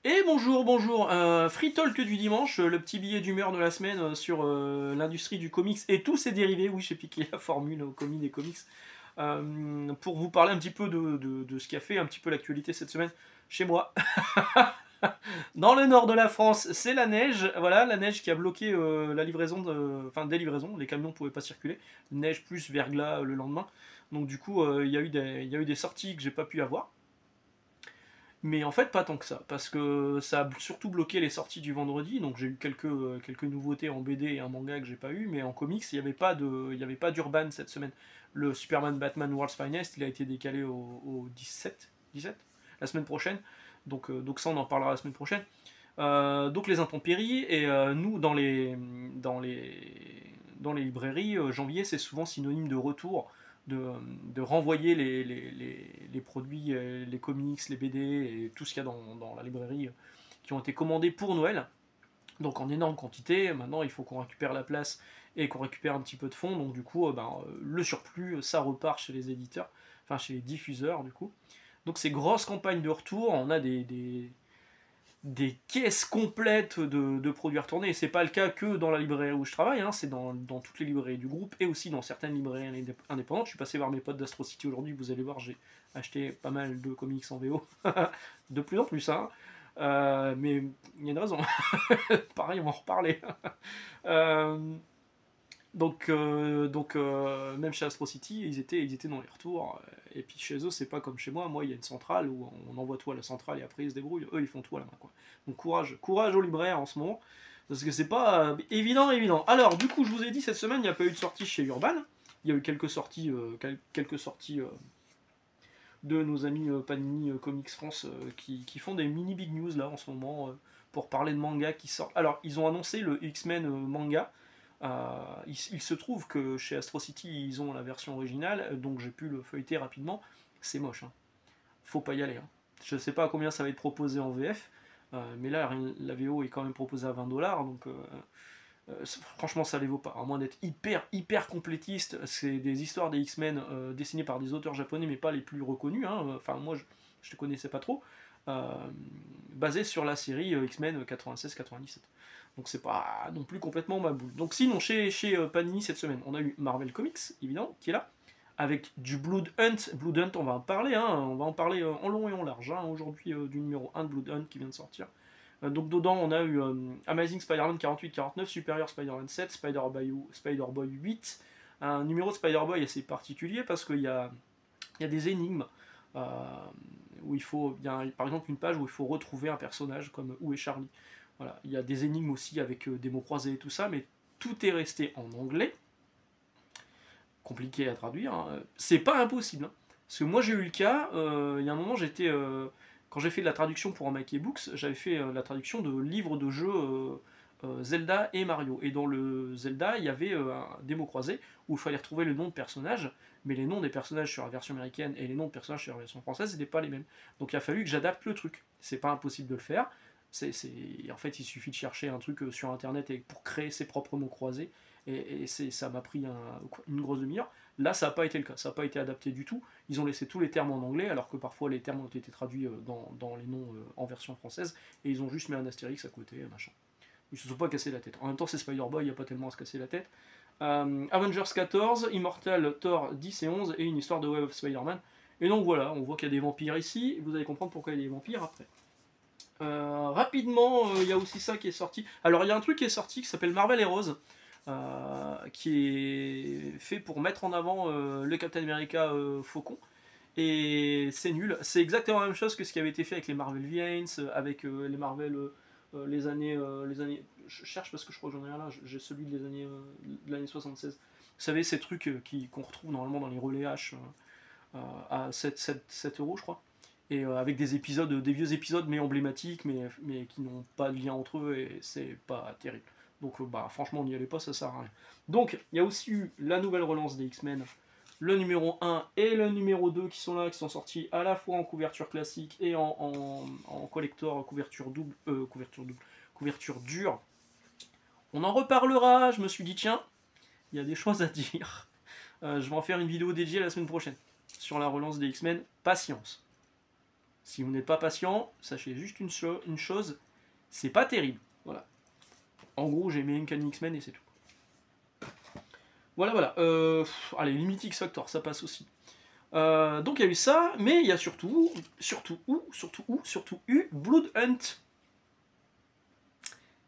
Et bonjour, bonjour, Free Talk du dimanche, le petit billet d'humeur de la semaine sur l'industrie du comics et tous ses dérivés. Oui, j'ai piqué la formule au commis des comics. Pour vous parler un petit peu de ce qui a fait un petit peu l'actualité cette semaine chez moi. Dans le nord de la France, c'est la neige. Voilà, la neige qui a bloqué la livraison, enfin des livraisons. Les camions ne pouvaient pas circuler. Neige plus verglas le lendemain. Donc du coup, il y a eu des sorties que j'ai pas pu avoir. Mais en fait, pas tant que ça, parce que ça a surtout bloqué les sorties du vendredi, donc j'ai eu quelques nouveautés en BD et en manga que j'ai pas eu, mais en comics, il y avait pas d'Urban cette semaine. Le Superman Batman World's Finest, il a été décalé au 17 la semaine prochaine, donc ça on en parlera la semaine prochaine. Donc les intempéries, et nous, dans les librairies, janvier, c'est souvent synonyme de retour, de renvoyer les produits, les comics, les BD et tout ce qu'il y a dans la librairie qui ont été commandés pour Noël. Donc en énorme quantité, maintenant il faut qu'on récupère la place et qu'on récupère un petit peu de fonds, donc du coup le surplus ça repart chez les éditeurs, enfin chez les diffuseurs du coup. Donc ces grosses campagnes de retour, on a des caisses complètes de produits retournés. Et c'est pas le cas que dans la librairie où je travaille, hein, c'est dans toutes les librairies du groupe et aussi dans certaines librairies indépendantes. Je suis passé voir mes potes d'Astro City aujourd'hui, vous allez voir, j'ai acheté pas mal de comics en VO. De plus en plus, hein. Mais il y a une raison. Pareil, on va en reparler. Euh, même chez Astro City, ils étaient dans les retours. Et puis chez eux, c'est pas comme chez moi. Moi, il y a une centrale où on envoie tout à la centrale et après ils se débrouillent. Eux, ils font tout à la main, quoi. Donc courage aux libraires en ce moment. Parce que c'est pas évident. Alors, du coup, je vous ai dit, cette semaine, il n'y a pas eu de sortie chez Urban. Il y a eu quelques sorties de nos amis Panini Comics France qui font des mini big news là en ce moment pour parler de manga qui sortent. Alors, ils ont annoncé le X-Men manga. Il se trouve que chez Astro City, ils ont la version originale, donc j'ai pu le feuilleter rapidement. C'est moche, hein. Faut pas y aller, hein. Je sais pas à combien ça va être proposé en VF, mais là, la VO est quand même proposée à 20$, donc franchement, ça les vaut pas. À moins d'être hyper complétiste, c'est des histoires des X-Men dessinées par des auteurs japonais, mais pas les plus reconnus, hein. Enfin, moi, je ne connaissais pas trop. Euh, Basé sur la série X-Men 96-97. Donc c'est pas non plus complètement ma boule. Donc sinon, chez Panini cette semaine, on a eu Marvel Comics, évidemment, qui est là, avec du Blood Hunt. Blood Hunt, on va en parler, hein, on va en parler en long et en large, hein, aujourd'hui du numéro 1 de Blood Hunt qui vient de sortir. Donc dedans, on a eu Amazing Spider-Man 48-49, Superior Spider-Man 7, Spider-Boy 8. Un numéro de Spider-Boy assez particulier parce il y a des énigmes euh, où il y a par exemple une page où il faut retrouver un personnage comme Où est Charlie. Voilà. Il y a des énigmes aussi avec des mots croisés et tout ça, mais tout est resté en anglais, compliqué à traduire, hein. C'est pas impossible, hein. Parce que moi j'ai eu le cas, il y a un moment quand j'ai fait de la traduction pour un Mikey Books, j'avais fait la traduction de livres de jeux Zelda et Mario. Et dans le Zelda, il y avait des mots croisés où il fallait retrouver le nom de personnage, mais les noms des personnages sur la version américaine et les noms de personnages sur la version française n'étaient pas les mêmes. Donc il a fallu que j'adapte le truc. C'est pas impossible de le faire. En fait, il suffit de chercher un truc sur internet pour créer ses propres mots croisés. Ça m'a pris une grosse demi-heure. Là, ça n'a pas été le cas. Ça n'a pas été adapté du tout. Ils ont laissé tous les termes en anglais, alors que parfois les termes ont été traduits dans les noms en version française. Et ils ont juste mis un astérix à côté, machin. Ils se sont pas cassé la tête. En même temps, c'est Spider-Boy, il n'y a pas tellement à se casser la tête. Avengers 14, Immortal Thor 10 et 11, et une histoire de Web of Spider-Man. Et donc voilà, on voit qu'il y a des vampires ici, vous allez comprendre pourquoi il y a des vampires après. Rapidement, il y a aussi ça qui est sorti. Alors, il y a un truc qui est sorti qui s'appelle Marvel Heroes, qui est fait pour mettre en avant le Captain America Faucon. Et c'est nul. C'est exactement la même chose que ce qui avait été fait avec les Marvel Villains, avec les Marvel les années. Je cherche parce que je crois que j'en ai un là. J'ai celui de l'année 76. Vous savez, ces trucs qu'on retrouve normalement dans les relais H à 7 €, je crois. Et avec des épisodes, des vieux épisodes, mais emblématiques, mais qui n'ont pas de lien entre eux, et c'est pas terrible. Donc, franchement, n'y allez pas, ça sert à rien. Donc, il y a aussi eu la nouvelle relance des X-Men, le numéro 1 et le numéro 2 qui sont là, qui sont sortis à la fois en couverture classique et en collector, couverture dure. On en reparlera, je me suis dit, tiens, il y a des choses à dire. Je vais en faire une vidéo dédiée la semaine prochaine sur la relance des X-Men. Patience. Si vous n'êtes pas patient, sachez juste une chose, c'est pas terrible. Voilà. En gros, j'ai aimé Uncanny X-Men et c'est tout. Voilà, voilà. Allez, Limit X Factor, ça passe aussi. Donc il y a eu ça, mais il y a surtout eu Blood Hunt.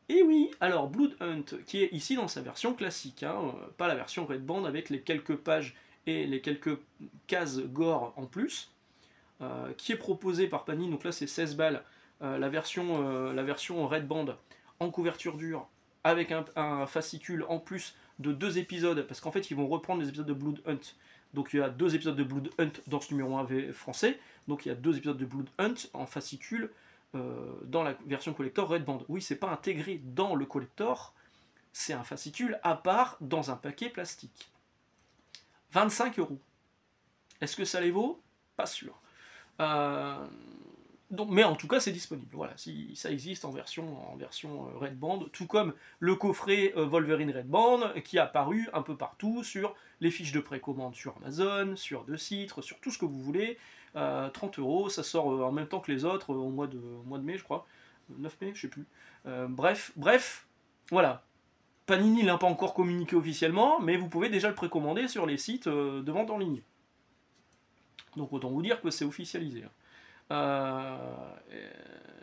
Et oui, alors Blood Hunt, qui est ici dans sa version classique, hein, pas la version Red Band avec les quelques pages et les quelques cases gore en plus, qui est proposé par Panini, donc là c'est 16 balles, la version Red Band en couverture dure, avec un fascicule en plus de 2 épisodes, parce qu'en fait ils vont reprendre les épisodes de Blood Hunt. Donc il y a 2 épisodes de Blood Hunt dans ce numéro 1 français, donc il y a 2 épisodes de Blood Hunt en fascicule dans la version collector Red Band. Oui, c'est pas intégré dans le collector, c'est un fascicule à part dans un paquet plastique. 25 €. Est-ce que ça les vaut? Pas sûr. Donc, mais en tout cas, c'est disponible. Voilà, si ça existe en version Red Band, tout comme le coffret Wolverine Red Band qui est apparu un peu partout sur les fiches de précommande sur Amazon, sur De Citre, sur tout ce que vous voulez. 30 €, ça sort en même temps que les autres au mois de mai, je crois. 9 mai, je sais plus. Bref, voilà. Panini l'a pas encore communiqué officiellement, mais vous pouvez déjà le précommander sur les sites de vente en ligne. Donc autant vous dire que c'est officialisé.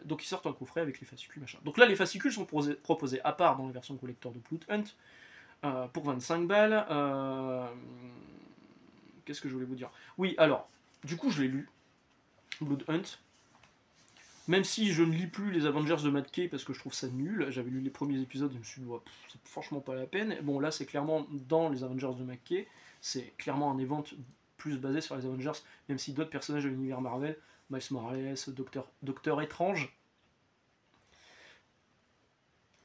Donc ils sortent un coffret avec les fascicules, machin. Donc là, les fascicules sont proposés à part dans la version collector de Blood Hunt pour 25 balles. Qu'est-ce que je voulais vous dire? Oui, alors, du coup, je l'ai lu, Blood Hunt. Même si je ne lis plus les Avengers de Matt Kay parce que je trouve ça nul. J'avais lu les premiers épisodes et je me suis dit, ouais, c'est franchement pas la peine. Bon, là, c'est clairement dans les Avengers de Matt Kay. C'est clairement un event plus basé sur les Avengers, même si d'autres personnages de l'univers Marvel, Miles Morales, Docteur Étrange,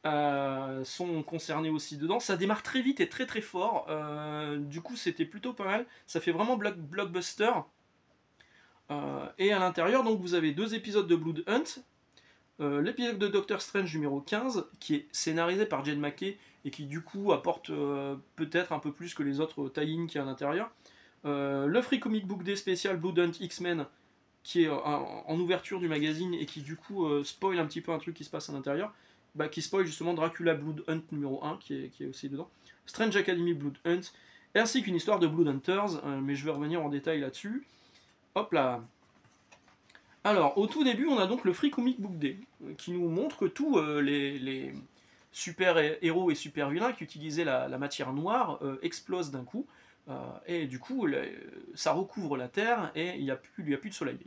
sont concernés aussi dedans. Ça démarre très vite et très très fort. Du coup, c'était plutôt pas mal. Ça fait vraiment blockbuster. Et à l'intérieur, donc, vous avez 2 épisodes de Blood Hunt. L'épisode de Doctor Strange numéro 15, qui est scénarisé par Jed MacKay et qui du coup apporte peut-être un peu plus que les autres tie-in qu'il y a à l'intérieur. Le Free Comic Book Day spécial Blood Hunt X-Men, qui est en ouverture du magazine et qui du coup spoil un petit peu un truc qui se passe à l'intérieur, qui spoil justement Dracula Blood Hunt numéro 1 qui est aussi dedans, Strange Academy Blood Hunt, ainsi qu'une histoire de Blood Hunters, mais je vais revenir en détail là-dessus. Hop là. Alors, au tout début, on a donc le Free Comic Book Day, qui nous montre que tous les super-héros et super-vilains qui utilisaient la matière noire explosent d'un coup, et du coup, ça recouvre la Terre, et il n'y a plus de soleil.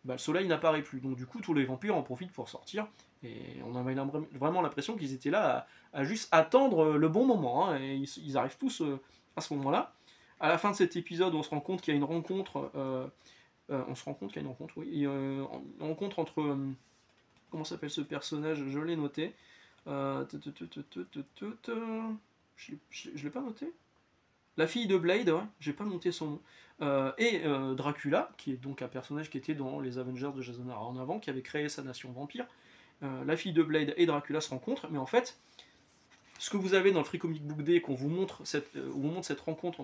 Le soleil n'apparaît plus, donc du coup, tous les vampires en profitent pour sortir, et on avait vraiment l'impression qu'ils étaient là à juste attendre le bon moment, hein, et ils arrivent tous à ce moment-là. À la fin de cet épisode, on se rend compte qu'il y a une rencontre... oui. Une rencontre entre. Comment s'appelle ce personnage? Je l'ai noté. Je l'ai pas noté. La fille de Blade, ouais, j'ai pas noté son nom. Et Dracula, qui est donc un personnage qui était dans les Avengers de Jason Aaron avant, qui avait créé sa nation vampire. La fille de Blade et Dracula se rencontrent, mais en fait, ce que vous avez dans le Free Comic Book Day, qu'on vous montre cette rencontre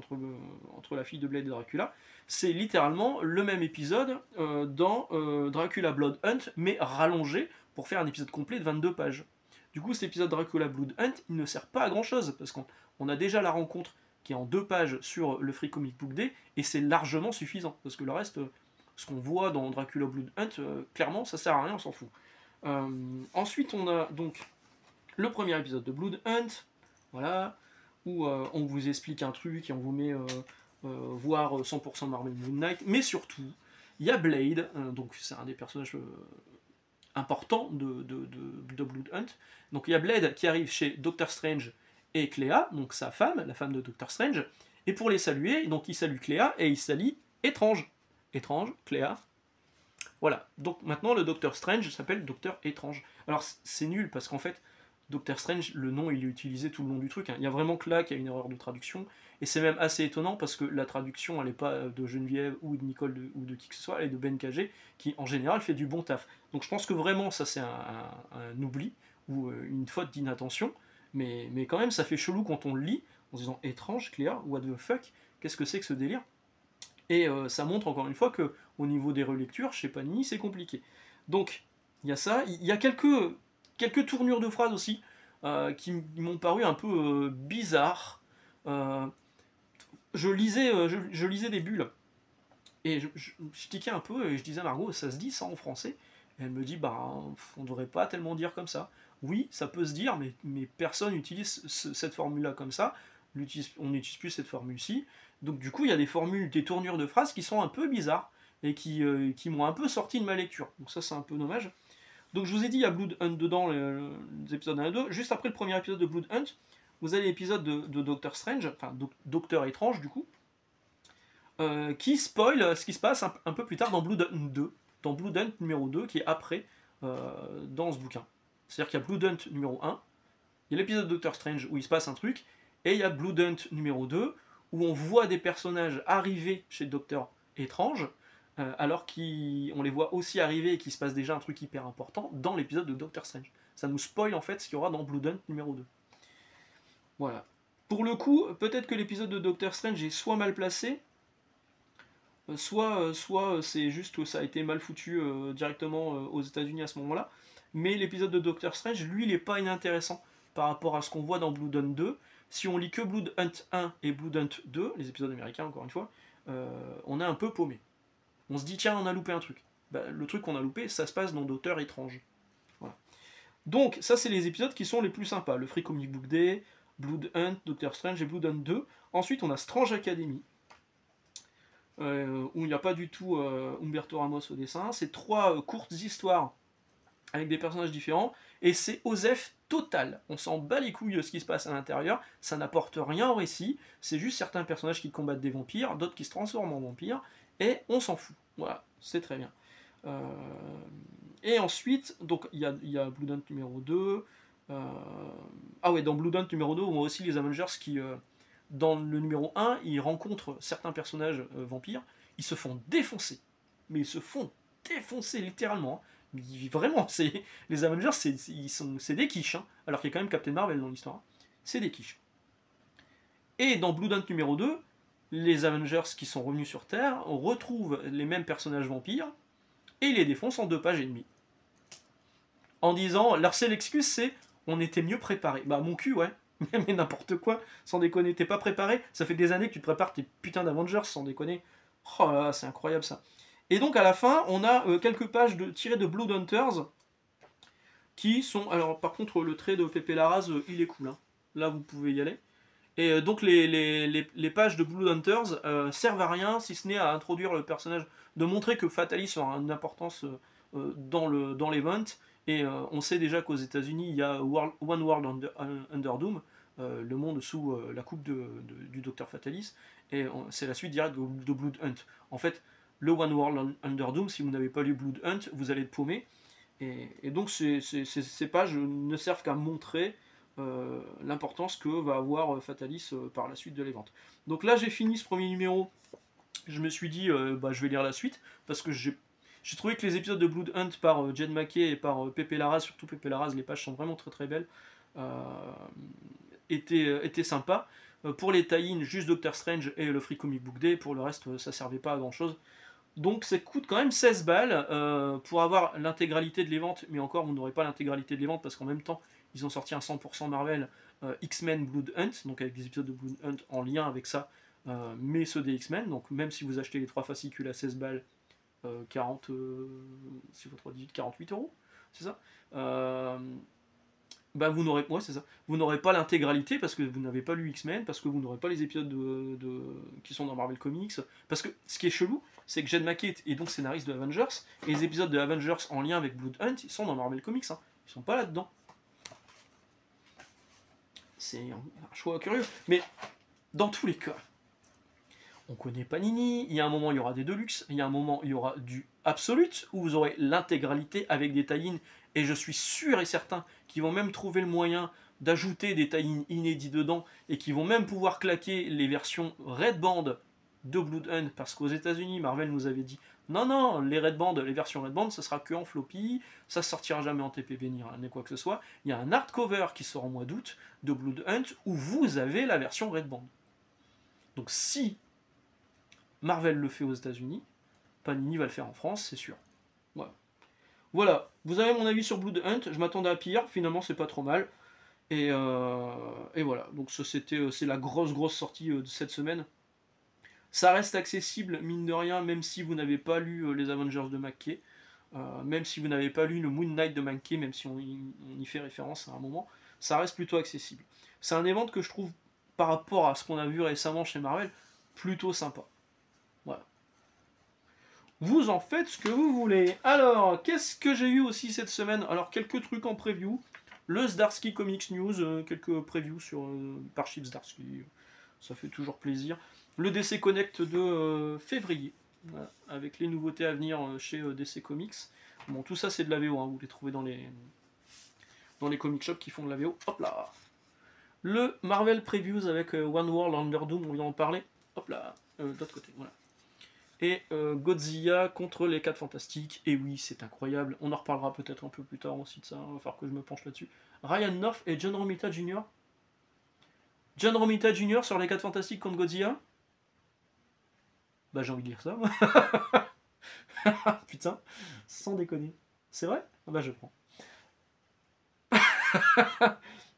entre la fille de Blade et Dracula, c'est littéralement le même épisode dans Dracula Blood Hunt, mais rallongé pour faire un épisode complet de 22 pages. Du coup, cet épisode Dracula Blood Hunt, il ne sert pas à grand chose, parce qu'on a déjà la rencontre qui est en 2 pages sur le Free Comic Book Day, et c'est largement suffisant, parce que le reste, ce qu'on voit dans Dracula Blood Hunt, clairement, ça sert à rien, on s'en fout. Ensuite, on a donc le premier épisode de Blood Hunt, voilà, où on vous explique un truc et on vous met voir 100% Marvel Moon Knight, mais surtout, il y a Blade, donc c'est un des personnages importants de Blood Hunt. Donc il y a Blade qui arrive chez Doctor Strange et Cléa, donc sa femme, la femme de Doctor Strange, et pour les saluer, donc il salue Cléa et il salue Étrange. Étrange, Cléa. Voilà, donc maintenant le Docteur Strange s'appelle Docteur Étrange. Alors c'est nul parce qu'en fait, Doctor Strange, le nom il est utilisé tout le long du truc. Hein. Il y a vraiment que là qu'il y a une erreur de traduction. Et c'est même assez étonnant parce que la traduction elle n'est pas de Geneviève ou de Nicole ou de qui que ce soit, elle est de Ben Cagé qui en général fait du bon taf. Donc je pense que vraiment ça c'est un oubli ou une faute d'inattention. Mais quand même ça fait chelou quand on le lit en se disant étrange, Cléa, what the fuck, qu'est-ce que c'est que ce délire? Et ça montre encore une fois que au niveau des relectures, chez Panini, c'est compliqué. Donc, il y a ça. Il y a quelques tournures de phrases aussi qui m'ont paru un peu bizarres. Je lisais des bulles et je tiquais un peu et je disais à Margot, ça se dit ça en français? Et elle me dit, bah, on devrait pas tellement dire comme ça. Oui, ça peut se dire, mais personne n'utilise cette formule-là comme ça. On n'utilise plus cette formule-ci. Donc du coup, il y a des formules, des tournures de phrases qui sont un peu bizarres et qui m'ont un peu sorti de ma lecture. Donc ça, c'est un peu dommage. Donc je vous ai dit, il y a Blood Hunt dedans, les épisodes 1 et 2. Juste après le premier épisode de Blood Hunt, vous avez l'épisode de Doctor Strange, enfin Docteur Étrange du coup, qui spoil ce qui se passe un peu plus tard dans Blood Hunt 2, dans Blood Hunt numéro 2, qui est après dans ce bouquin. C'est-à-dire qu'il y a Blood Hunt numéro 1, il y a l'épisode de Doctor Strange où il se passe un truc, et il y a Blood Hunt numéro 2, où on voit des personnages arriver chez le Docteur Étrange, alors qu'on les voit aussi arriver et qu'il se passe déjà un truc hyper important dans l'épisode de Doctor Strange. Ça nous spoil en fait ce qu'il y aura dans Blood Hunt numéro 2. Voilà. Pour le coup, peut-être que l'épisode de Doctor Strange est soit mal placé, soit c'est juste que ça a été mal foutu directement aux États-Unis à ce moment-là. Mais l'épisode de Doctor Strange, lui, il n'est pas inintéressant par rapport à ce qu'on voit dans Blood Hunt 2. Si on lit que Blood Hunt 1 et Blood Hunt 2, les épisodes américains encore une fois, on est un peu paumé. On se dit, tiens, on a loupé un truc. Bah, le truc qu'on a loupé, ça se passe dans Docteur Étrange. Voilà. Donc, ça, c'est les épisodes qui sont les plus sympas. Le Free Comic Book Day, Blood Hunt, Doctor Strange et Blood Hunt 2. Ensuite, on a Strange Academy, où il n'y a pas du tout Humberto Ramos au dessin. C'est 3 courtes histoires avec des personnages différents, et c'est OSEF total. On s'en bat les couilles de ce qui se passe à l'intérieur, ça n'apporte rien au récit, c'est juste certains personnages qui combattent des vampires, d'autres qui se transforment en vampires, et on s'en fout. Voilà, c'est très bien. Et ensuite, donc il y a Blood Hunt numéro 2. Ah ouais, dans Blood Hunt numéro 2, on voit aussi les Avengers qui, dans le numéro 1, ils rencontrent certains personnages vampires, ils se font défoncer. Mais ils se font défoncer littéralement. Hein. Vraiment, les Avengers, c'est des quiches. Hein. Alors qu'il y a quand même Captain Marvel dans l'histoire. C'est des quiches. Et dans Blood Hunt numéro 2, les Avengers qui sont revenus sur Terre retrouvent les mêmes personnages vampires et ils les défoncent en 2 pages et demie. En disant, leur seule excuse c'est on était mieux préparé. Bah mon cul, ouais. Mais n'importe quoi, sans déconner, t'es pas préparé. Ça fait des années que tu te prépares tes putains d'Avengers, sans déconner. Oh là là, c'est incroyable ça. Et donc à la fin, on a quelques pages tirées de Blood Hunters qui sont. Alors par contre, le trait de Pepe Larraz, il est cool. Hein. Là, vous pouvez y aller. Et donc les pages de Blood Hunters servent à rien si ce n'est à introduire le personnage, de montrer que Fatalis aura une importance dans l'event. Et on sait déjà qu'aux États-Unis, il y a One World Under Doom, le monde sous la coupe du Docteur Fatalis, et c'est la suite directe de Blood Hunt. En fait, le One World Under Doom, si vous n'avez pas lu Blood Hunt, vous allez être paumé. Et donc ces pages ne servent qu'à montrer l'importance que va avoir Fatalis par la suite de l'évente. Donc là, j'ai fini ce premier numéro. Je me suis dit, je vais lire la suite, parce que j'ai trouvé que les épisodes de Blood Hunt par Jed MacKay et par Pepe Larraz, surtout Pepe Larraz, les pages sont vraiment très très belles, étaient sympas. Pour les tie-in, juste Doctor Strange et le Free Comic Book Day, pour le reste, ça servait pas à grand chose. Donc ça coûte quand même 16 balles pour avoir l'intégralité de l'évente, mais encore vous n'aurez pas l'intégralité de l'évente parce qu'en même temps ils ont sorti un 100% Marvel X-Men Blood Hunt, donc avec des épisodes de Blood Hunt en lien avec ça, mais ceux des X-Men, donc même si vous achetez les 3 fascicules à 16 balles, 40, si votre 18, 48 euros, c'est ça vous n'aurez c'est ça. Vous n'aurez pas l'intégralité parce que vous n'avez pas lu X-Men, parce que vous n'aurez pas les épisodes qui sont dans Marvel Comics. Parce que ce qui est chelou, c'est que Jed MacKay est donc scénariste de Avengers, et les épisodes de Avengers en lien avec Blood Hunt, ils sont dans Marvel Comics. Hein. Ils sont pas là-dedans. C'est un choix curieux. Mais dans tous les cas, on connaît Panini, il y a un moment il y aura des Deluxe, il y a un moment il y aura du Absolute, où vous aurez l'intégralité avec des tie-in, et je suis sûr et certain qu'ils vont même trouver le moyen d'ajouter des tie-in inédits dedans, et qu'ils vont même pouvoir claquer les versions Red Band de Blood Hunt, parce qu'aux États-Unis Marvel nous avait dit non, les Red Band, les versions Red Band, ça sera que en floppy, ça sortira jamais en TPB ni quoi que ce soit. Il y a un hardcover qui sort en mois d'août de Blood Hunt, où vous avez la version Red Band. Donc si Marvel le fait aux États-Unis, Panini va le faire en France, c'est sûr. Voilà. Voilà, vous avez mon avis sur Blood Hunt, je m'attendais à pire, finalement c'est pas trop mal. Et voilà, donc c'est la grosse sortie de cette semaine. Ça reste accessible, mine de rien, même si vous n'avez pas lu les Avengers de McKay, même si vous n'avez pas lu le Moon Knight de McKay, même si on y fait référence à un moment, ça reste plutôt accessible. C'est un event que je trouve, par rapport à ce qu'on a vu récemment chez Marvel, plutôt sympa. Voilà. Vous en faites ce que vous voulez. Alors, qu'est-ce que j'ai eu aussi cette semaine? Alors, quelques trucs en preview. Le Zdarsky Comics News, quelques previews par Chip Zdarsky, ça fait toujours plaisir. Le DC Connect de février, voilà, avec les nouveautés à venir chez DC Comics. Bon, tout ça c'est de la VO, hein, vous les trouvez dans les comic shops qui font de la VO. Hop là. Le Marvel Previews avec One World Under Doom, on vient en parler. Hop là, de l'autre côté, voilà. Et Godzilla contre les 4 Fantastiques. Et oui, c'est incroyable. On en reparlera peut-être un peu plus tard aussi de ça. Il va falloir que je me penche là-dessus. Ryan North et John Romita Jr. John Romita Jr. sur les 4 Fantastiques contre Godzilla. Bah j'ai envie de lire ça. Putain, sans déconner. C'est vrai? Bah je prends.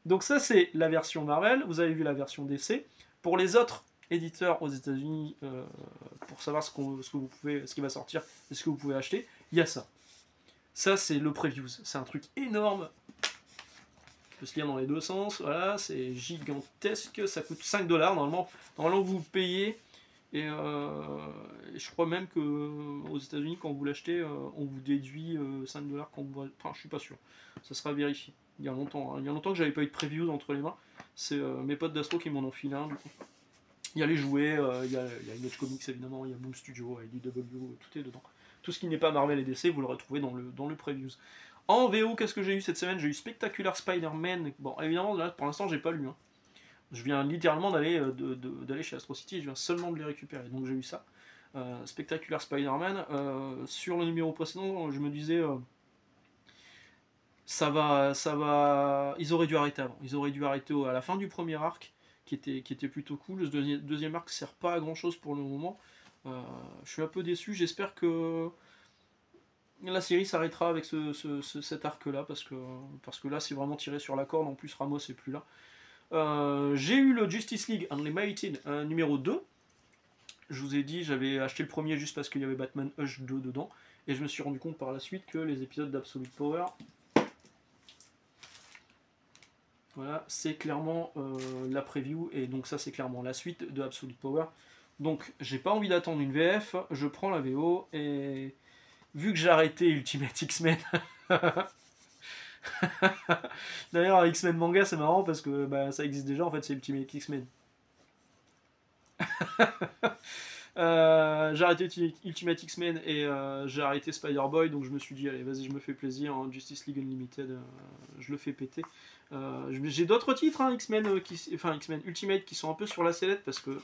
Donc ça c'est la version Marvel. Vous avez vu la version DC. Pour les autres éditeurs aux États-Unis, pour savoir ce qui va sortir et ce que vous pouvez acheter, il y a ça. Ça c'est le previews. C'est un truc énorme. Il peut se lire dans les deux sens. Voilà, c'est gigantesque. Ça coûte 5$ normalement. Normalement vous payez. Et je crois même qu'aux États-Unis, quand vous l'achetez, on vous déduit 5$ quand vous. Enfin, je suis pas sûr. Ça sera vérifié. Il y a longtemps, hein. Il y a longtemps que j'avais pas eu de previews entre les mains. C'est mes potes d'Astro qui m'en ont filé un. Du coup. Il y a les jouets, il y a Image Comics évidemment, il y a Boom Studio, IDW, tout est dedans. Tout ce qui n'est pas Marvel et DC, vous le retrouvez dans le previews. En VO, qu'est-ce que j'ai eu cette semaine? J'ai eu Spectacular Spider-Man. Bon, évidemment, là, pour l'instant, j'ai pas lu. Hein. Je viens littéralement d'aller chez Astro City, je viens seulement de les récupérer. Donc j'ai eu ça. Spectacular Spider-Man. Sur le numéro précédent, je me disais, ça va. Ils auraient dû arrêter avant. Ils auraient dû arrêter à la fin du premier arc, qui était plutôt cool. Le deuxième arc sert pas à grand chose pour le moment. Je suis un peu déçu. J'espère que la série s'arrêtera avec cet arc-là, parce que là, c'est vraiment tiré sur la corde. En plus, Ramos est plus là. J'ai eu le Justice League Unlimited numéro 2. Je vous ai dit, j'avais acheté le premier juste parce qu'il y avait Batman Hush 2 dedans. Et je me suis rendu compte par la suite que les épisodes d'Absolute Power, voilà, c'est clairement la preview. Et donc ça, c'est clairement la suite de Absolute Power. Donc j'ai pas envie d'attendre une VF, je prends la VO. Et vu que j'ai arrêté Ultimate X-Men... D'ailleurs, X-Men manga, c'est marrant parce que ça existe déjà, en fait, c'est Ultimate X-Men. J'ai arrêté Ultimate X-Men et j'ai arrêté Spider-Boy, donc je me suis dit, allez, vas-y, je me fais plaisir, hein, Justice League Unlimited, je le fais péter. J'ai d'autres titres, hein, X-Men Ultimate, qui sont un peu sur la sellette parce que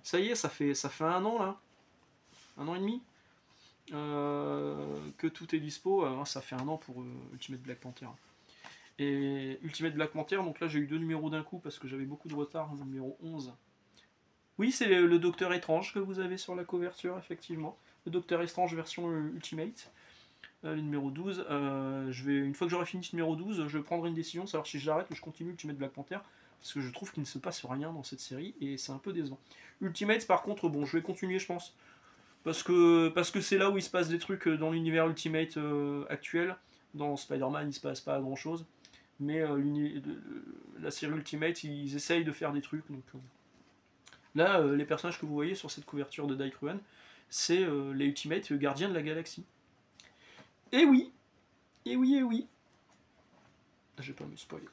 ça y est, ça fait 1 an là, 1 an et demi. Que tout est dispo, ça fait 1 an pour Ultimate Black Panther. Et Ultimate Black Panther, donc là j'ai eu 2 numéros d'un coup parce que j'avais beaucoup de retard, le numéro 11. Oui, c'est le Docteur Étrange que vous avez sur la couverture, effectivement. Le Docteur Étrange version Ultimate. Le numéro 12. Une fois que j'aurai fini ce numéro 12, je prendrai une décision, savoir si j'arrête ou je continue Ultimate Black Panther. Parce que je trouve qu'il ne se passe rien dans cette série et c'est un peu décevant. Ultimate, par contre, bon, je vais continuer, je pense. Parce que c'est là où il se passe des trucs dans l'univers Ultimate actuel. Dans Spider-Man, il se passe pas grand chose. Mais la série Ultimate, ils essayent de faire des trucs. Donc, là, les personnages que vous voyez sur cette couverture de Dark Ruin, c'est les Ultimate Gardiens de la Galaxie. Et oui, et oui, et oui. Je vais pas me spoiler.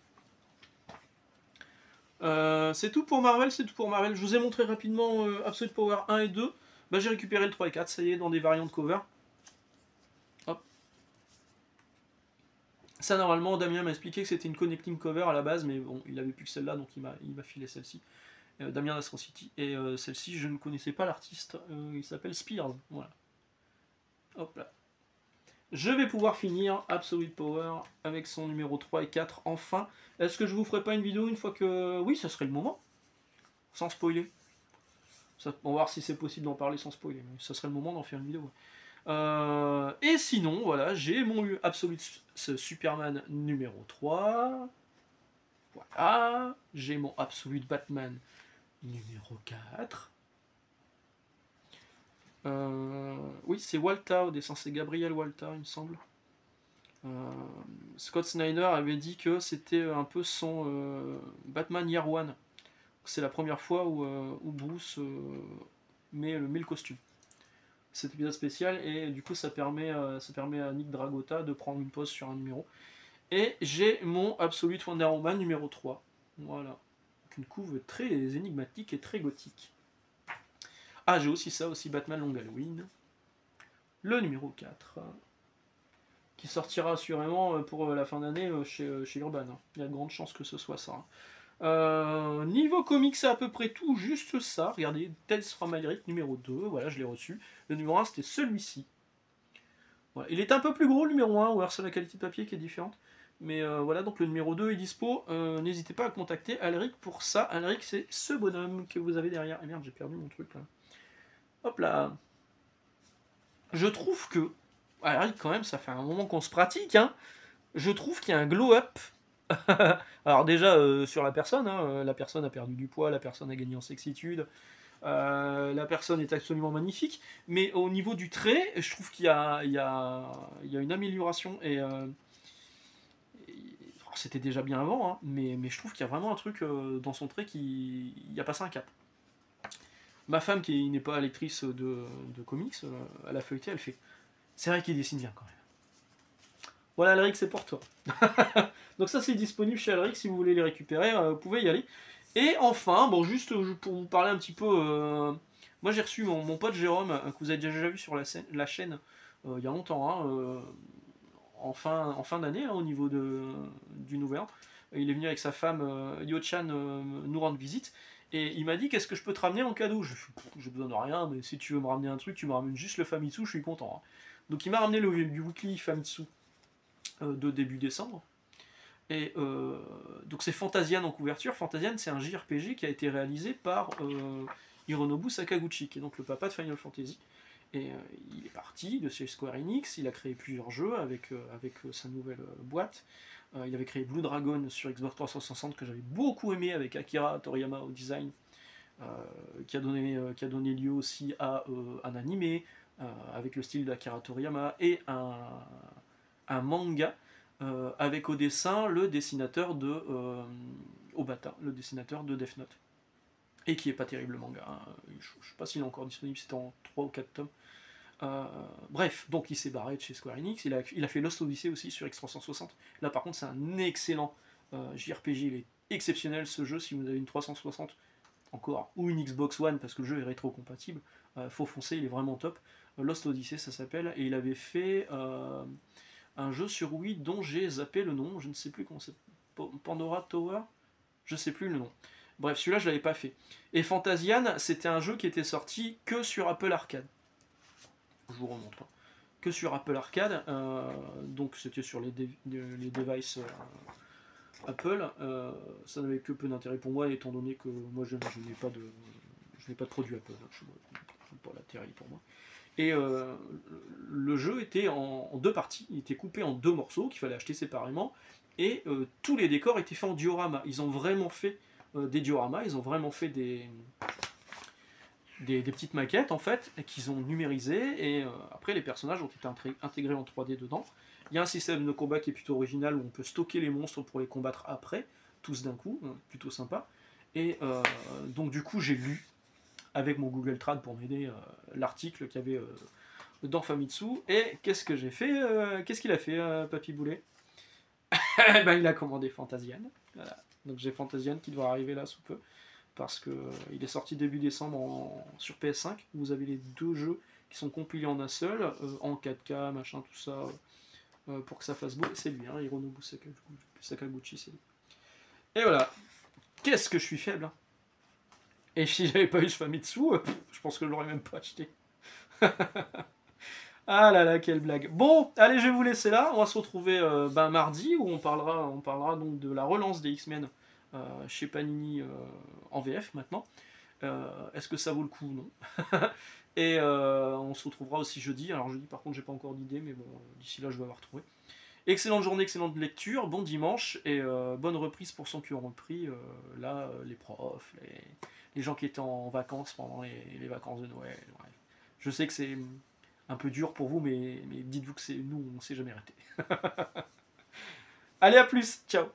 C'est tout pour Marvel, c'est tout pour Marvel. Je vous ai montré rapidement Absolute Power 1 et 2. J'ai récupéré le 3 et 4, ça y est, dans des variantes cover. Hop. Ça, normalement, Damien m'a expliqué que c'était une connecting cover à la base, mais bon, il avait plus que celle-là, donc il m'a filé celle-ci. Damien d'Astro City. Et celle-ci, je ne connaissais pas l'artiste, il s'appelle Spears. Voilà. Hop là. Je vais pouvoir finir Absolute Power avec son numéro 3 et 4, enfin. Est-ce que je vous ferai pas une vidéo une fois que... Oui, ça serait le moment. Sans spoiler. On va voir si c'est possible d'en parler sans spoiler. Mais ça serait le moment d'en faire une vidéo. Et sinon, voilà, j'ai mon Absolute Superman numéro 3. Voilà. J'ai mon Absolute Batman numéro 4. Oui, c'est Walter au dessin, c'est Gabriel Walter, il me semble. Scott Snyder avait dit que c'était un peu son Batman Year One. C'est la première fois où Bruce met le costume. Cet épisode spécial, et du coup ça permet à Nick Dragota de prendre une pause sur un numéro. Et j'ai mon Absolute Wonder Woman numéro 3. Voilà. Donc une couve très énigmatique et très gothique. Ah, j'ai aussi ça, aussi Batman Long Halloween. Le numéro 4. Qui sortira assurément pour la fin d'année chez Urban. Il y a de grandes chances que ce soit ça. Niveau comics, c'est à peu près tout, juste ça. Regardez, Tales from Alaric numéro 2, voilà, je l'ai reçu. Le numéro 1, c'était celui-ci. Voilà. Il est un peu plus gros le numéro 1, ou alors c'est la qualité de papier qui est différente. Mais voilà, donc le numéro 2 est dispo. N'hésitez pas à contacter Alaric pour ça. Alaric, c'est ce bonhomme que vous avez derrière. Ah merde, j'ai perdu mon truc là. Hop là. Je trouve que. Alaric, quand même, ça fait un moment qu'on se pratique, hein. Je trouve qu'il y a un glow-up. Alors déjà sur la personne, hein, la personne a perdu du poids, la personne a gagné en sexitude, la personne est absolument magnifique, mais au niveau du trait, je trouve qu'il y a une amélioration, c'était déjà bien avant, hein, mais je trouve qu'il y a vraiment un truc dans son trait qui a passé un cap. Ma femme, qui n'est pas lectrice de comics, elle a feuilleté, elle fait « C'est vrai qu'il dessine bien quand même ». Voilà, Alric, c'est pour toi. Donc ça, c'est disponible chez Alric, si vous voulez les récupérer, vous pouvez y aller. Et enfin, bon, juste pour vous parler un petit peu, moi j'ai reçu mon pote Jérôme, que vous avez déjà vu sur la chaîne il y a longtemps, hein, en fin d'année, hein, au niveau du Nouvel An. Il est venu avec sa femme Yo-chan nous rendre visite. Et il m'a dit, qu'est-ce que je peux te ramener en cadeau? J'ai besoin de rien, mais si tu veux me ramener un truc, tu me ramènes juste le Famitsu, je suis content. Hein. Donc il m'a ramené du weekly Famitsu de début décembre. Et donc c'est Fantasian en couverture. Fantasian, c'est un JRPG qui a été réalisé par Hironobu Sakaguchi, qui est donc le papa de Final Fantasy. Et il est parti de chez Square Enix, il a créé plusieurs jeux avec sa nouvelle boîte. Il avait créé Blue Dragon sur Xbox 360 que j'avais beaucoup aimé avec Akira Toriyama au design, qui a donné lieu aussi à un animé avec le style d'Akira Toriyama et un manga avec au dessin le dessinateur de Obata, le dessinateur de Death Note. Et qui est pas terrible le manga. Hein. Je ne sais pas s'il est encore disponible, c'était en 3 ou 4 tomes. Bref, donc il s'est barré de chez Square Enix. Il a fait Lost Odyssey aussi sur X360. Là par contre, c'est un excellent JRPG. Il est exceptionnel ce jeu. Si vous avez une 360 encore ou une Xbox One, parce que le jeu est rétro-compatible, faut foncer, il est vraiment top. Lost Odyssey, ça s'appelle. Et il avait fait un jeu sur Wii dont j'ai zappé le nom. Je ne sais plus comment c'est. Pandora Tower? Je sais plus le nom. Bref, celui-là, je l'avais pas fait. Et Fantasian, c'était un jeu qui était sorti que sur Apple Arcade. Je vous remontre. Que sur Apple Arcade. Donc, c'était sur les devices Apple. Ça n'avait que peu d'intérêt pour moi, étant donné que moi, je n'ai pas de produit Apple. Je n'ai pas l'intérêt pour moi. Et le jeu était en 2 parties. Il était coupé en 2 morceaux qu'il fallait acheter séparément. Et tous les décors étaient faits en diorama. Ils ont vraiment fait des dioramas, ils ont vraiment fait des petites maquettes en fait, qu'ils ont numérisées, et après les personnages ont été intégrés en 3D dedans. Il y a un système de combat qui est plutôt original où on peut stocker les monstres pour les combattre après, tous d'un coup, plutôt sympa. Et donc du coup j'ai lu avec mon Google Trad pour m'aider l'article qu'il y avait dans Famitsu, et qu'est-ce que j'ai fait qu'est-ce qu'il a fait Papy Boulet? Ben, il a commandé Fantasian, voilà. Donc j'ai Fantasian qui doit arriver là sous peu, parce que il est sorti début décembre sur PS5. Vous avez les 2 jeux qui sont compilés en un seul, en 4K, machin, tout ça, pour que ça fasse beau. C'est lui, hein, Hironobu Sakaguchi, c'est lui. Et voilà. Qu'est-ce que je suis faible, hein. Et si j'avais pas eu ce Famitsu, je pense que je l'aurais même pas acheté. Ah là là, quelle blague. Bon, allez, je vais vous laisser là. On va se retrouver mardi, où on parlera donc de la relance des X-Men chez Panini en VF maintenant. Est-ce que ça vaut le coup? Non. Et on se retrouvera aussi jeudi. Alors jeudi par contre j'ai pas encore d'idée, mais bon, d'ici là je vais avoir trouvé. Excellente journée, excellente lecture, bon dimanche, et bonne reprise pour ceux qui ont repris, là, les profs, les gens qui étaient en vacances pendant les vacances de Noël. Bref. Je sais que c'est un peu dur pour vous, mais dites-vous que c'est nous, on s'est jamais arrêté. Allez, à plus, ciao.